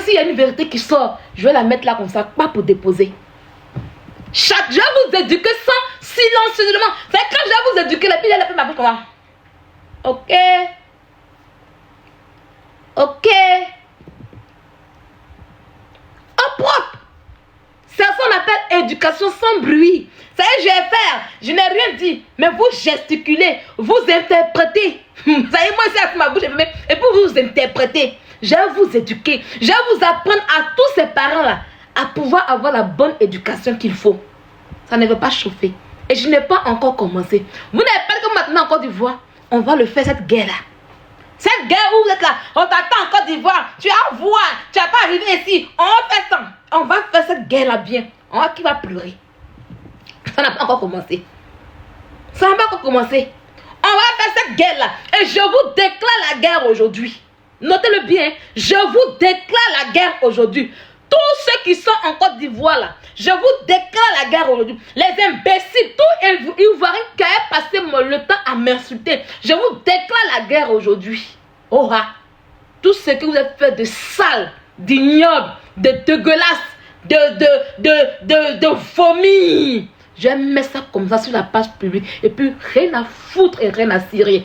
s'il y a une vérité qui sort, je vais la mettre là comme ça, pas pour déposer. Je vais vous éduquer sans silencieusement. C'est quand je vais vous éduquer, la fille, elle a fait ma bouche comme ça. Ok. Ok. En propre. C'est ça qu'on appelle éducation sans bruit. Ça y est, je vais faire. Je n'ai rien dit. Mais vous gesticulez. Vous interprétez. Ça y est, moi, c'est ma bouche. Et pour vous interpréter, je vais vous éduquer. Je vais vous apprendre à tous ces parents-là à pouvoir avoir la bonne éducation qu'il faut. Ça ne veut pas chauffer. Et je n'ai pas encore commencé. Vous n'avez pas que maintenant en Côte d'Ivoire, on va le faire cette guerre-là. Cette guerre où vous êtes là, on t'attend en Côte d'Ivoire, tu vas voir, tu vas pas arriver ici, on fait ça. On va faire cette guerre-là bien. On va qui va pleurer. Ça n'a pas encore commencé. Ça n'a pas encore commencé. On va faire cette guerre-là. Et je vous déclare la guerre aujourd'hui. Notez-le bien. Je vous déclare la guerre aujourd'hui. Tous ceux qui sont en Côte d'Ivoire là, je vous déclare la guerre aujourd'hui. Les imbéciles, tous Ivoiriens qui avaient passé le temps à m'insulter, je vous déclare la guerre aujourd'hui. Oh ah, tout ce que vous avez fait de sale, d'ignoble, de dégueulasse, de vomi. Je mets ça comme ça sur la page publique et puis rien à foutre et rien à cirer.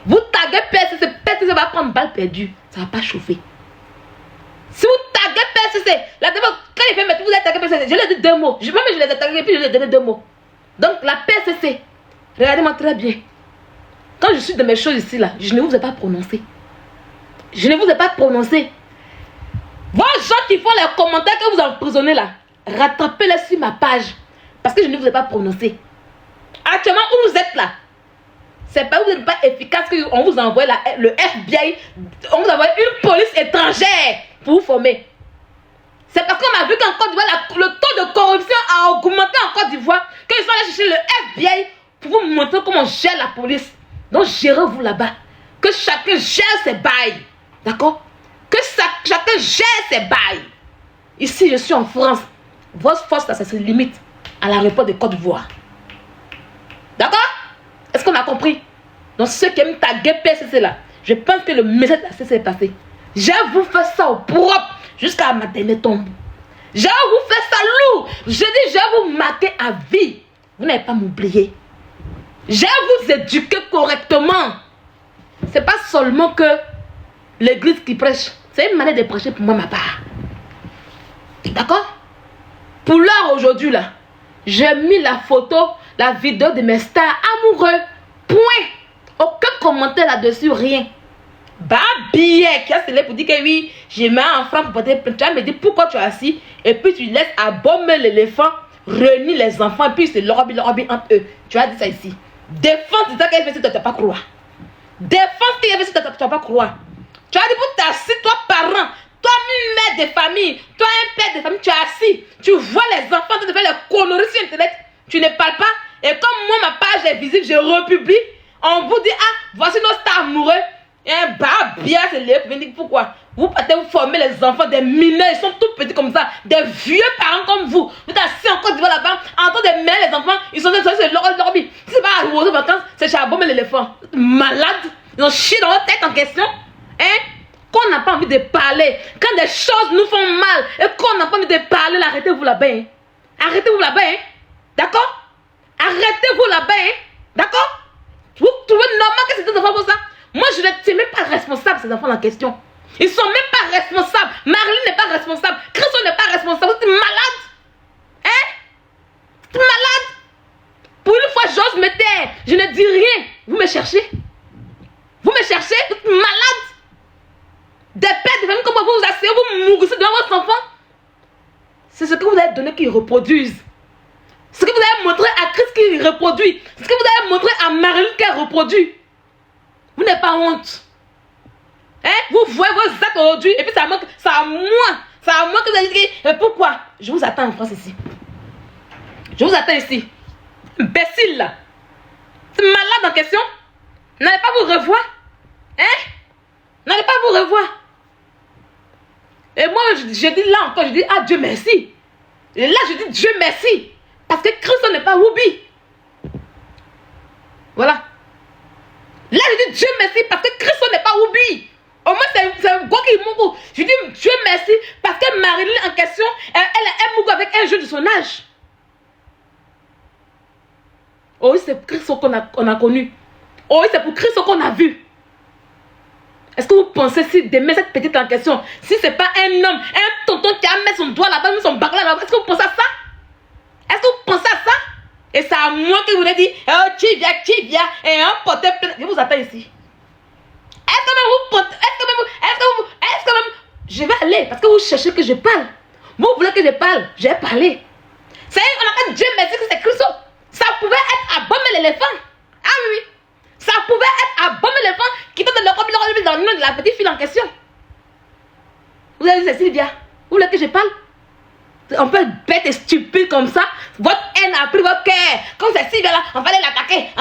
Vous taguez PSC va prendre balle perdue. Ça ne va pas chauffer. Si vous taguez PSC, la dernière fois, quand il fait mettre, vous avez tagué PSC, je lui ai dit 2 mots. Je les ai tagués et puis je lui ai donné 2 mots. Donc la PSC, regardez-moi très bien. Quand je suis de mes choses ici, là, je ne vous ai pas prononcé. Je ne vous ai pas prononcé. Vos gens qui font les commentaires que vous emprisonnez là, rattrapez-les sur ma page. Parce que je ne vous ai pas prononcé. Actuellement, où vous êtes là, c'est pas vous n'êtes pas efficace qu'on vous envoie le FBI, on vous envoie une police étrangère pour vous former. C'est parce qu'on a vu qu'en Côte d'Ivoire, le taux de corruption a augmenté en Côte d'Ivoire, qu'ils sont allés chercher le FBI pour vous montrer comment on gère la police. Donc gérez-vous là-bas. Que chacun gère ses bails. D'accord? Que chacun gère ses bails. Ici, je suis en France. Votre force, là, ça se limite à l'aéroport de Côte d'Ivoire. D'accord? Est-ce qu'on a compris? Donc ceux qui aiment taguer PSC là, je pense que le message s'est passé. Je vous fais ça au propre jusqu'à ma dernière tombe. Je vous fais ça lourd. Je dis, je vais vous marquer à vie. Vous n'allez pas m'oublier. Je vais vous éduquer correctement. C'est pas seulement que l'église qui prêche. C'est une manière de prêcher pour moi, ma part. D'accord? Pour l'heure aujourd'hui là, j'ai mis la photo, la vidéo de mes stars amoureux. Point. Aucun commentaire là-dessus, rien. Billet qui a scellé pour dire que oui, j'ai mis un enfant pour porter plainte. Tu vas me dire pourquoi tu es assis et puis tu laisses abommer l'éléphant, réunir les enfants et puis c'est l'orbi entre eux. Tu as dit ça ici. Défense, c'est ça qu'elle fait si tu ne vas pas croire. Défense, qu'elle fait si tu ne vas pas croire. Tu as dit pour t'assis, toi parent, toi une mère de famille, toi un père de famille, tu es assis. Tu vois les enfants en train de faire les conneries sur internet. Tu ne parles pas. Et comme moi, ma page est visible, je republie. On vous dit, ah, voici nos stars amoureux. Et un bien, c'est les pour dire pourquoi. Vous partez vous former les enfants des mineurs, ils sont tout petits comme ça. Des vieux parents comme vous. Vous êtes assis en Côte d'Ivoire là-bas, en train de mêler les enfants, ils sont c'est leur lobby. Si c'est pas à aux vacances, c'est chez Abom et l'éléphant. Malade. Ils ont chié dans leur tête en question. Hein? Qu'on n'a pas envie de parler. Quand des choses nous font mal et qu'on n'a pas envie de parler, arrêtez-vous là-bas. Hein? Arrêtez-vous là-bas. Hein? D'accord? Arrêtez-vous là-bas. Hein? D'accord? Vous trouvez normal que ces enfants font ça? Moi, je ne suis même pas responsable, ces enfants en question. Ils sont même pas responsables. Marilyn n'est pas responsable. Christo n'est pas responsable. Vous êtes malade. Hein? Vous êtes malade. Pour une fois, j'ose me taire. Je ne dis rien. Vous me cherchez? Vous me cherchez? Vous êtes malade. Des pères de famille comme vous vous asseyez, vous mourrissez devant votre enfant. C'est ce que vous avez donné qu'ils reproduisent. Ce que vous avez montré à Christ qu'il reproduit. Ce que vous avez montré à Marilyn qu'elle reproduit. Vous n'avez pas honte. Hein? Vous voyez vos actes aujourd'hui et puis c'est à moi que vous avez dit pourquoi? Je vous attends en France ici. Je vous attends ici. Imbécile là. C'est malade en question. N'allez pas vous revoir. Hein? N'allez pas vous revoir. Et moi je dis là encore, je dis ah Dieu merci. Et là je dis Dieu merci. Parce que Christ n'est pas Ruby. Voilà. Là, je dis Dieu merci parce que Christ n'est pas Ruby. Au moins, c'est un gars qui mourou. Je dis Dieu merci parce que Marilyn en question, elle mourou avec un jeune de son âge. Oh oui, c'est Christ qu'on a connu. Oh oui, c'est pour Christ qu'on a vu. Est-ce que vous pensez si demain cette petite en question, si c'est pas un homme, un tonton qui a mis son doigt là-bas, mis son bac là-bas, est-ce que vous pensez à ça? Est-ce que vous pensez à ça? Et c'est à moi qui vous ai dit, oh, tu viens, et un porteur plein. Je vous attends ici. Est-ce que même vous pensez, est-ce que même, je vais aller parce que vous cherchez que je parle. Vous voulez que je parle, je vais parler. C'est on a fait Dieu merci que c'est Christ. Ça pouvait être à bomber l'éléphant. Ah oui, oui. Ça pouvait être à bomber l'éléphant qui te donne le dans le nom de la petite fille en question. Vous avez dit c'est Sylvia. Vous voulez que je parle? On peut être bête et stupide comme ça. Votre haine a pris votre cœur. Comme c'est Sylvia là, on va aller l'attaquer.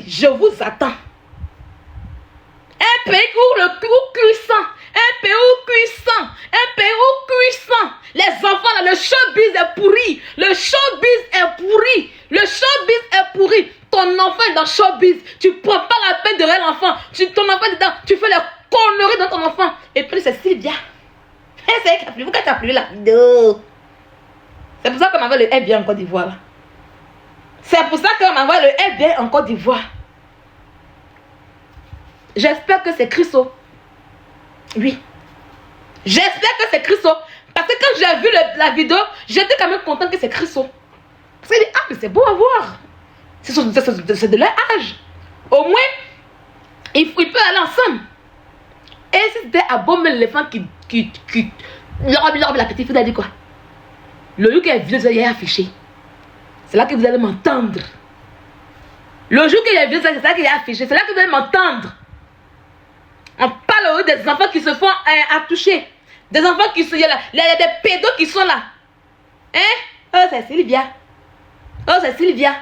Je vous attends. Un pays où le cuissant. Un pays où cuissant. Un pays où cuissant. Les enfants là, le showbiz est pourri. Le showbiz est pourri. Le showbiz est pourri. Ton enfant est dans le showbiz. Tu prends pas la peine de réel enfant. Ton enfant est dedans. Tu fais les conneries dans ton enfant. Et puis c'est Sylvia. C'est elle qui a plu. Pourquoi tu as plu la vidéo? C'est pour ça qu'on envoie le FBI en Côte d'Ivoire là. C'est pour ça qu'on envoie le FBI en Côte d'Ivoire. J'espère que c'est Christo. Oui. J'espère que c'est Christo. Parce que quand j'ai vu la vidéo, j'étais quand même contente que c'est Christo. Parce qu'il dit, ah, mais c'est beau à voir. C'est de leur âge. Au moins, ils peuvent aller ensemble. Et si c'était à bomber l'éléphant qui la petite fille a dit quoi? Le jour qu'elle vient, elle est affiché. C'est là que vous allez m'entendre. Le jour qu'elle vient, c'est là qu'il est affiché. C'est là que vous allez m'entendre. On parle des enfants qui se font attoucher. Des enfants qui sont là. Il y a des pédos qui sont là. Hein? Oh, c'est Sylvia. Oh, c'est Sylvia.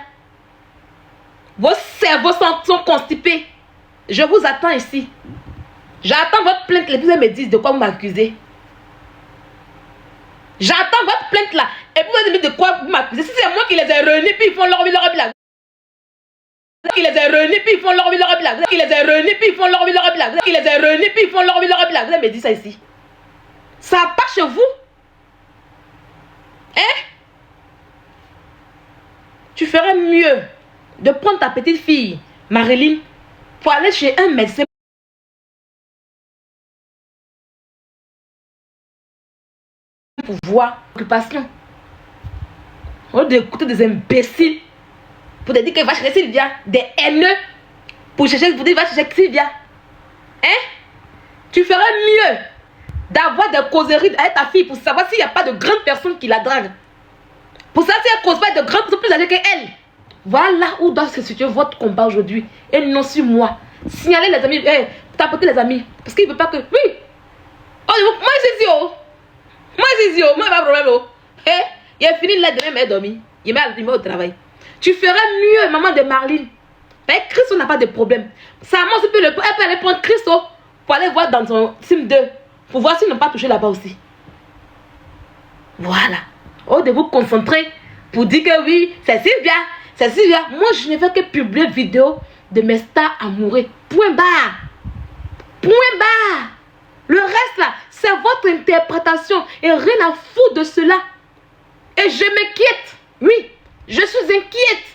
Vos cerveaux sont constipés. Je vous attends ici. J'attends votre plainte. Les gens me disent de quoi vous m'accusez. J'attends votre plainte là. Et puis vous me dites de quoi vous m'accusez. Si c'est moi qui les ai réunis, puis ils font leur vie là. Qui les a réunis, puis ils font leur vie là. Qui les a réunis, puis ils font leur vie là. Qui les a réunis, puis ils font leur vie là. Vous avez me dit ça ici. Ça part chez vous. Hein? Tu ferais mieux de prendre ta petite fille, Marilyn, pour aller chez un médecin. Pour voir l'occupation. Au lieu d'écouter des imbéciles pour te dire que va chercher Sylvia, des haineux pour chercher, vous dire va chercher Sylvia. Hein? Tu ferais mieux d'avoir des causeries avec ta fille pour savoir s'il n'y a pas de grandes personnes qui la draguent. Pour savoir si elle cause pas de grandes personnes plus âgées qu'elle. Voilà où doit se situer votre combat aujourd'hui. Et non sur moi. Signalez les amis, tapotez les amis. Parce qu'il ne veut pas que. Oui! Oh, moi c'est Zio. Moi c'est Zio. Moi, il n'y a pas de problème. Oh. Il a fini là demain, mais il a dormi. Il va au travail. Tu ferais mieux, maman de Marlene. Avec Christo n'a pas de problème. Sa maman, elle peut aller prendre Christo pour aller voir dans son sim 2. Pour voir s'ils n'ont pas touché là-bas aussi. Voilà. Au de vous concentrer pour dire que oui, c'est Sylvia. C'est Sylvia. Moi, je ne fais que publier vidéo de mes stars amoureux. Point barre. Point barre. Le reste là, c'est votre interprétation. Et rien à foutre de cela. Et je m'inquiète. Oui. Je suis inquiète.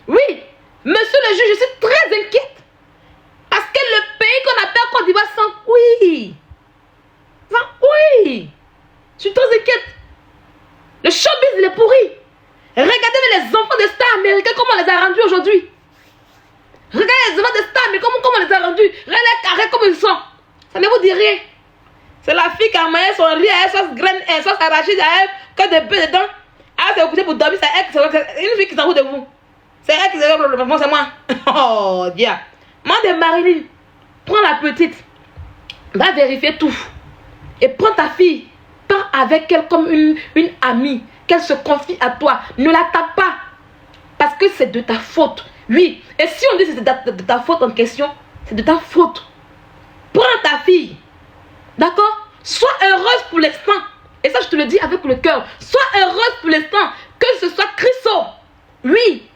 Oui. Monsieur le juge, je suis très inquiète. Parce que le pays qu'on appelle Côte d'Ivoire sans oui. Sans oui. Je suis très inquiète. Le showbiz, il est pourri. Regardez les enfants des stars américains, comment on les a rendus aujourd'hui. Regardez les enfants des stars américains, comment on les a rendus. Regardez les carrés comme ils sont. Ça ne vous dit rien. C'est la fille qui a mangé son riz, elle sauce graine, elle sauce arachide, elle que des bœufs dedans. Ah, c'est écouté pour dormir, c'est elle qui c'est une fille qui s'en fout de vous. C'est elle qui s'en fout de vous, c'est moi. Oh, Dieu. Moi de Marilyn, prends la petite, va vérifier tout. Et prends ta fille, pars avec elle comme une amie, qu'elle se confie à toi. Ne la tape pas, parce que c'est de ta faute. Oui, et si on dit que c'est de ta faute en question, c'est de ta faute. Prends ta fille, d'accord? Sois heureuse pour l'instant. Et ça, je te le dis avec le cœur. Sois heureuse pour l'instant. Que ce soit Christo. Oui.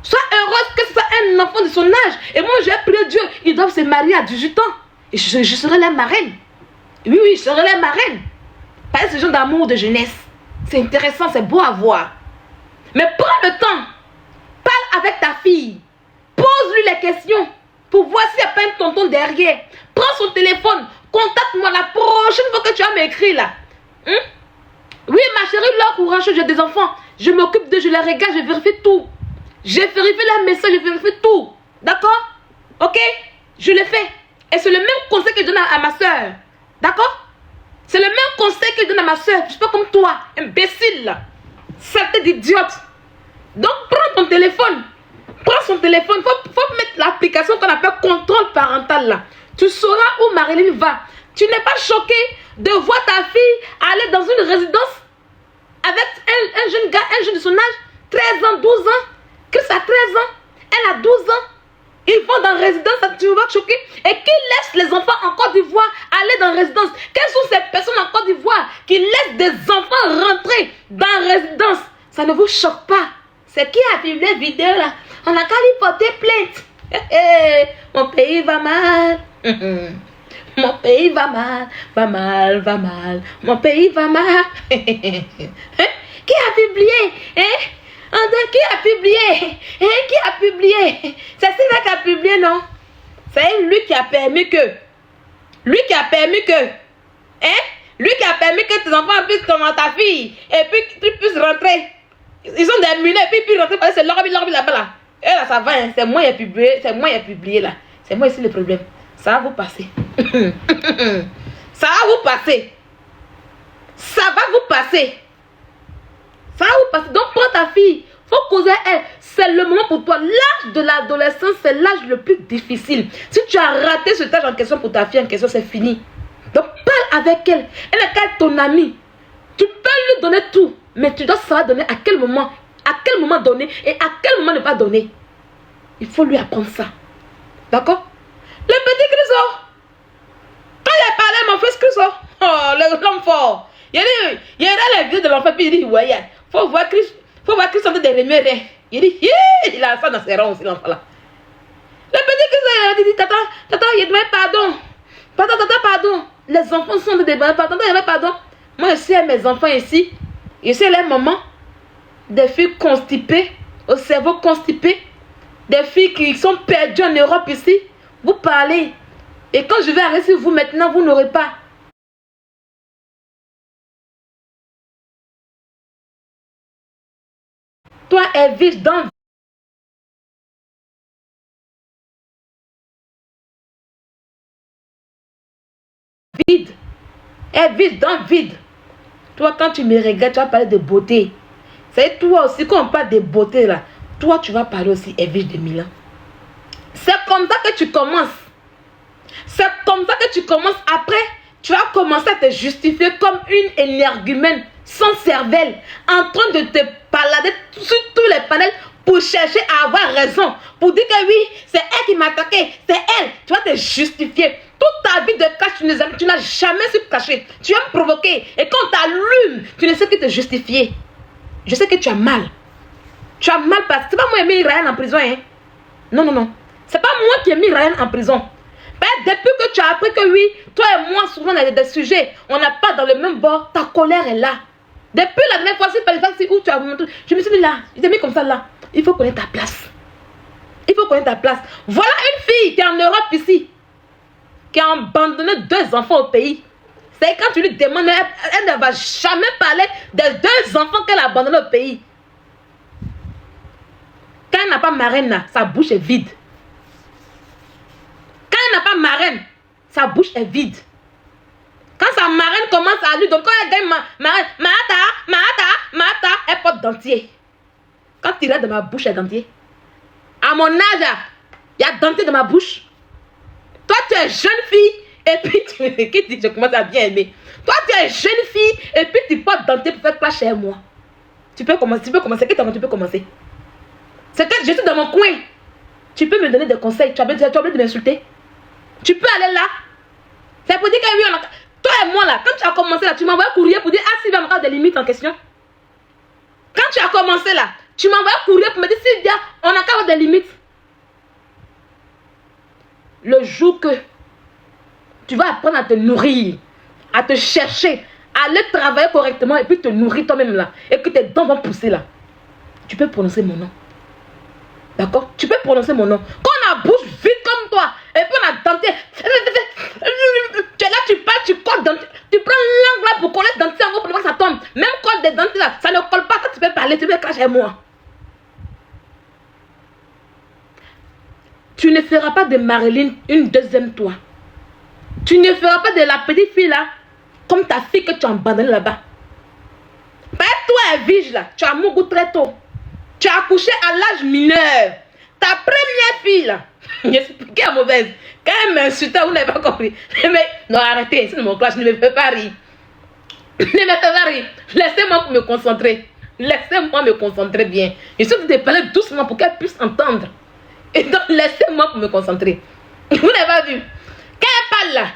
Sois heureuse que ce soit un enfant de son âge. Et moi, j'ai prié Dieu. Ils doivent se marier à 18 ans. Je serai la marraine. Oui, oui, je serai la marraine. Pas ce genre d'amour de jeunesse. C'est intéressant, c'est beau à voir. Mais prends le temps. Parle avec ta fille. Pose-lui les questions pour voir s'il n'y a pas un tonton derrière. Prends son téléphone. Contacte-moi la prochaine fois que tu vas m'écrire là. Oui, ma chérie, là, courage, j'ai des enfants. Je m'occupe d'eux, je les regarde, je vérifie tout. Je vérifie les messages, je vérifie tout. D'accord? Ok? Je le fais. Et c'est le même conseil que je donne à ma soeur. D'accord? C'est le même conseil que je donne à ma soeur. Je ne suis pas comme toi, imbécile. Saleté d'idiote. Donc, prends ton téléphone. Prends son téléphone. Faut mettre l'application qu'on appelle contrôle parental là. Tu sauras où Marilyn va. Tu n'es pas choqué de voir ta fille aller dans une résidence avec un jeune gars, un jeune de son âge, 13 ans, 12 ans. Chris a 13 ans. Elle a 12 ans. Ils vont dans la résidence, tu vas te choquer. Et qui laisse les enfants en Côte d'Ivoire aller dans la résidence? Quelles sont ces personnes en Côte d'Ivoire qui laissent des enfants rentrer dans la résidence? Ça ne vous choque pas? C'est qui a filmé la vidéo là? On a qu'à lui porter plainte. Mon pays va mal. Mon pays va mal, va mal, va mal. Mon pays va mal. Qui a publié? Qui a publié? Qui a publié? C'est celui-là qui a publié, non? C'est lui qui a permis que. Lui qui a permis que. Lui qui a permis que tes enfants puissent comme ta fille. Et puis tu puisses rentrer. Ils sont des mineurs. Et puis rentrer. C'est l'orbi là-bas là. Et là, ça va. Hein. C'est moi qui ai publié. C'est moi qui ai publié là. C'est moi ici le problème. Ça va vous passer. Ça va vous passer. Ça va vous passer. Ça va vous passer. Donc prends ta fille. Faut causer à elle. C'est le moment pour toi. L'âge de l'adolescence, c'est l'âge le plus difficile. Si tu as raté cet âge en question pour ta fille en question, c'est fini. Donc parle avec elle. Elle est qu'à ton amie. Tu peux lui donner tout. Mais tu dois savoir donner à quel moment. À quel moment donner et à quel moment ne pas donner. Il faut lui apprendre ça. D'accord? Le petit Chriso. Quand il a parlé à mon fils Chriso. Oh, l'homme fort. Il a les vieux de l'enfant. Puis il dit, ouais, faut voir Christ. Faut voir Christ en train de remuer. Il dit, il a ça dans ses rangs aussi, l'enfant là. Le petit Chriso, il dit, tata, il demande pardon. Pardon. Les enfants sont de débats. Pardon. Moi, je sais mes enfants ici. Je sais les mamans. Des filles constipées, au cerveau constipé. Des filles qui sont perdues en Europe ici. Vous parlez. Et quand je vais arrêter sur vous maintenant, vous n'aurez pas. Toi, elle vit dans vide. Elle vit dans le vide. Toi, quand tu me regardes, tu vas parler de beauté. C'est toi aussi, quand on parle de beauté là, toi, tu vas parler aussi, elle vit de Milan. C'est comme ça que tu commences. C'est comme ça que tu commences. Après, tu vas commencer à te justifier comme une énergumène sans cervelle, en train de te balader sur tous les panels pour chercher à avoir raison. Pour dire que oui, c'est elle qui m'a attaqué. C'est elle. Tu vas te justifier. Toute ta vie de cache, tu n'as jamais su cacher. Tu vas me provoquer. Et quand tu allumes, tu ne sais que te justifier. Je sais que tu as mal. Tu as mal parce que c'est pas moi qui ai mis Ryan en prison. Hein? Non. C'est pas moi qui ai mis Ryan en prison. Ben, depuis que tu as appris que oui, toi et moi, souvent, on a des sujets, on n'a pas dans le même bord, ta colère est là. Depuis la dernière fois, c'est par exemple, où tu as montré, je me suis mis là, je t'ai mis comme ça là. Il faut connaître ta place. Il faut connaître ta place. Voilà une fille qui est en Europe ici, qui a abandonné 2 enfants au pays. C'est quand tu lui demandes, elle ne va jamais parler des 2 enfants qu'elle a abandonnés au pays. Quand elle n'a pas marraine là, sa bouche est vide. Quand elle n'a pas marraine, sa bouche est vide. Quand sa marraine commence à lui donner, quand elle gagne Mata, elle porte dentier. Quand tu regardes dans ma bouche, il y a dentier. À mon âge, il y a dentier dans ma bouche. Toi, tu es jeune fille, et puis je commence à bien aimer. Toi, tu es jeune fille, et puis tu portes dentier pour faire quoi chez moi. Tu peux commencer. Tu peux commencer. C'est que je suis dans mon coin. Tu peux me donner des conseils. Tu as oublié de m'insulter. Tu peux aller là. C'est pour dire que oui, toi et moi là, quand tu as commencé là, tu m'envoies un courrier pour dire ah, Sylvia, on a des limites en question. Quand tu as commencé là, tu m'envoies un courrier pour me dire Sylvia, on a qu'à avoir des limites. Le jour que Tu vas apprendre à te nourrir, à te chercher, à aller travailler correctement et puis te nourrir toi-même là. Et que tes dents vont pousser là. Tu peux prononcer mon nom. D'accord? Tu peux prononcer mon nom. Quand on a bouche vide comme toi, et puis on a dentier. Tu es là, tu parles, tu colles dentier. Tu prends l'angle là pour coller dentier en haut pour que ça tombe. Même colle des dentiers là, ça ne colle pas. Quand tu peux parler, tu peux cracher moi. Tu ne feras pas de Marilyn une deuxième toi. Tu ne feras pas de la petite fille là comme ta fille que tu as abandonnée là-bas. Toi, Vige là, tu as mouru très tôt. Tu as accouché à l'âge mineur. Ta première fille là, j'expliquais à mauvaise. Quand elle m'insultait, vous n'avez pas compris. Mais non, arrêtez, c'est mon clash, ne me fais pas rire. Ne me fais pas rire. Laissez-moi me concentrer. Laissez-moi me concentrer bien. Je suis en train de parler doucement pour qu'elle puisse entendre. Et donc, laissez-moi me concentrer. Vous n'avez pas vu. Quand elle parle là,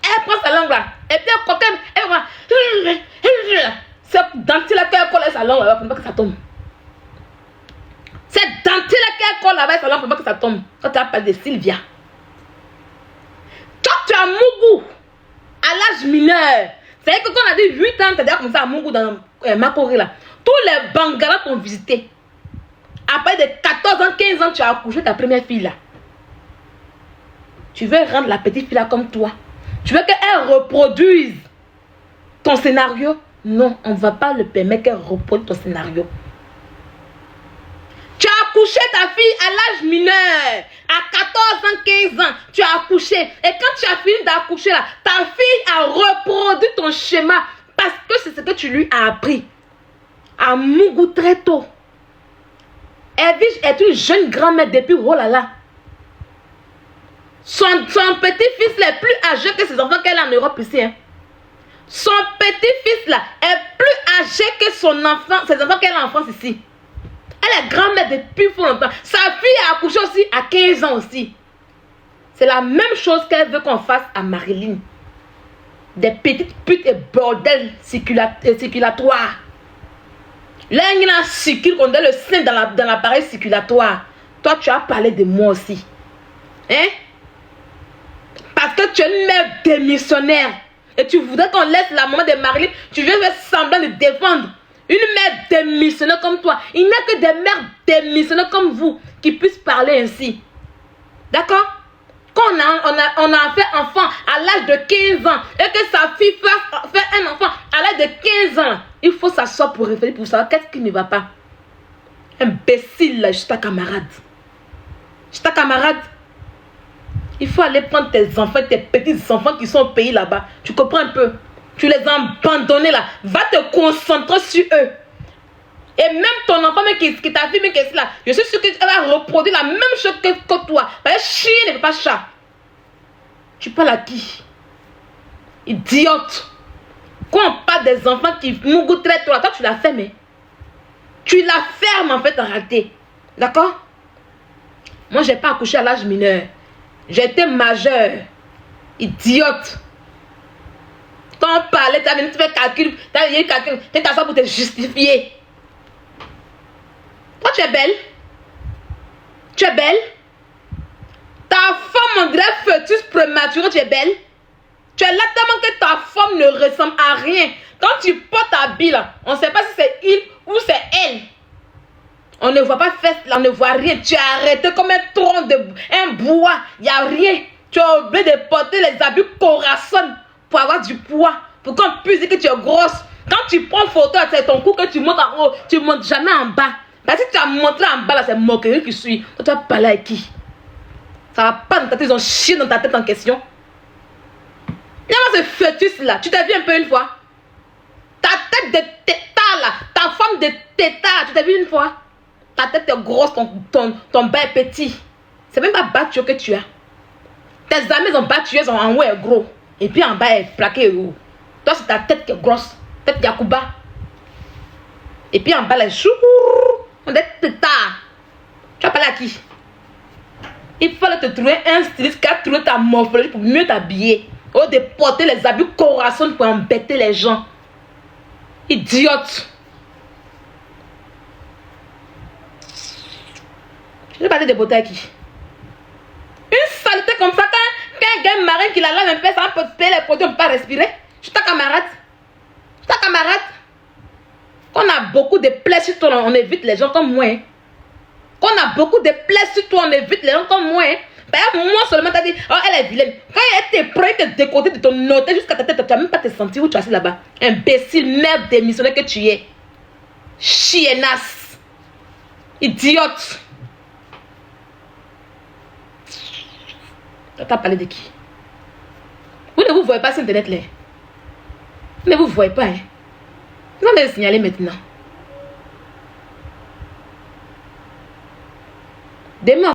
elle prend sa langue là. Et puis elle va. C'est dentier là qu'elle colle sa langue là, pour pas que ça tombe. C'est dentier là qu'elle colle là-bas sa langue pour pas que ça tombe. Quand tu as parlé de Sylvia. Toi, tu as Mougou à l'âge mineur. C'est-à-dire que quand on a dit 8 ans, tu as déjà commencé à Mougou dans Makori là. Tous les Bangalas t'ont visité. Après de 14 ans, 15 ans, tu as accouché ta première fille là. Tu veux rendre la petite fille là comme toi. Tu veux qu'elle reproduise ton scénario. Non, on ne va pas le permettre qu'elle reproduise ton scénario. Tu as accouché ta fille à l'âge mineur. À 14 ans, 15 ans, tu as accouché. Et quand tu as fini d'accoucher là, ta fille a reproduit ton schéma. Parce que c'est ce que tu lui as appris. À Mougou très tôt. Evige est une jeune grand-mère depuis oh là là. Son petit-fils est plus âgé que ses enfants qu'elle a en Europe ici. Hein. Son petit-fils là est plus âgé que son enfant, ses enfants qu'elle a en France ici. Elle est grand-mère depuis fort longtemps. Sa fille a accouché aussi à 15 ans aussi. C'est la même chose qu'elle veut qu'on fasse à Marilyn. Des petites putes et bordels circulatoires. Là, il y a un circule qu'on a le sein dans l'appareil circulatoire. Toi, tu as parlé de moi aussi. Hein? Parce que tu es une mère démissionnaire. Et tu voudrais qu'on laisse la maman de Marilyn. Tu viens faire semblant de défendre. Une mère démissionnaire comme toi. Il n'y a que des mères démissionnaires comme vous qui puissent parler ainsi. D'accord? Quand on a fait enfant à l'âge de 15 ans et que sa fille fait un enfant à l'âge de 15 ans, il faut s'asseoir pour réfléchir, pour savoir qu'est-ce qui ne va pas. Imbécile, là, je suis ta camarade. Je suis ta camarade. Il faut aller prendre tes enfants, tes petits enfants qui sont au pays là-bas. Tu comprends un peu? Tu les as abandonnés là. Va te concentrer sur eux. Et même ton enfant, même qui t'a vu, même qui est là, je suis sûr qu'elle va reproduire la même chose que toi. Parce que chien ne peut pas chat. Tu parles à qui? Idiote. Quand on parle des enfants qui mourent très tôt, toi tu l'as fait, mais tu la fermes en fait en réalité. D'accord? Moi, je n'ai pas accouché à l'âge mineur. J'étais majeure. Idiote. Quand on parlait, tu as venu faire calcul, tu as venu calcul, tu es t'asseoir pour te justifier. Toi, tu es belle. Tu es belle. Ta forme, on dirait fœtus prématuré, tu es belle. Tu es là tellement que ta forme ne ressemble à rien. Quand tu portes ta bille là, on ne sait pas si c'est il ou c'est elle. On ne voit pas fesse, on ne voit rien. Tu es arrêté comme un tronc de un bois. Il n'y a rien. Tu as oublié de porter les habits Corazon pour avoir du poids. Pour qu'on puisse dire que tu es grosse. Quand tu prends photo, c'est ton cou que tu montes en haut. Tu ne montes jamais en bas. Parce que si tu as montré en bas, là, c'est moquerie qui suit. Toi, tu vas parler avec qui? Ça va pas dans ta tête, ils ont chié dans ta tête en question. Il y a ce fœtus là. Tu t'as vu un peu une fois? Ta tête de tétard là. Ta forme de tétard. Tu t'as vu une fois? Ta tête est grosse, ton bas est petit. C'est même pas battu que tu as. Tes amis ont battu, ils ont en haut est gros. Et puis en bas est plaqué haut. Toi, c'est ta tête qui est grosse. Tête Yakuba. Et puis en bas, les choux. On est tétard. Tu vas parler à qui? Il fallait te trouver un styliste qui a trouvé ta morphologie pour mieux t'habiller. Au de porter les habits Corazon pour embêter les gens. Idiote. Je vais parler de beauté à qui? Une saleté comme ça, quand un gars marin qui la lave un peu, ça peut payer les produits, on ne peut pas respirer. Je suis ta camarade. Je suis ta camarade. Quand on a beaucoup de plaies sur toi, on évite les gens comme moi. Hein. Quand on a beaucoup de plaies sur toi, on évite les gens comme moi. Hein. Moi seulement, tu as dit, oh, elle est vilaine. Quand elle te prend, elle te décoté de ton hôtel jusqu'à ta tête, tu n'as même pas te sentir où tu es assis là-bas. Imbécile, merde démissionnaire que tu es. Chiennasse. Idiote. Tu as parlé de qui? Vous ne vous voyez pas sur internet là. Vous ne vous voyez pas. Hein? Vous allez le signaler maintenant. Demain.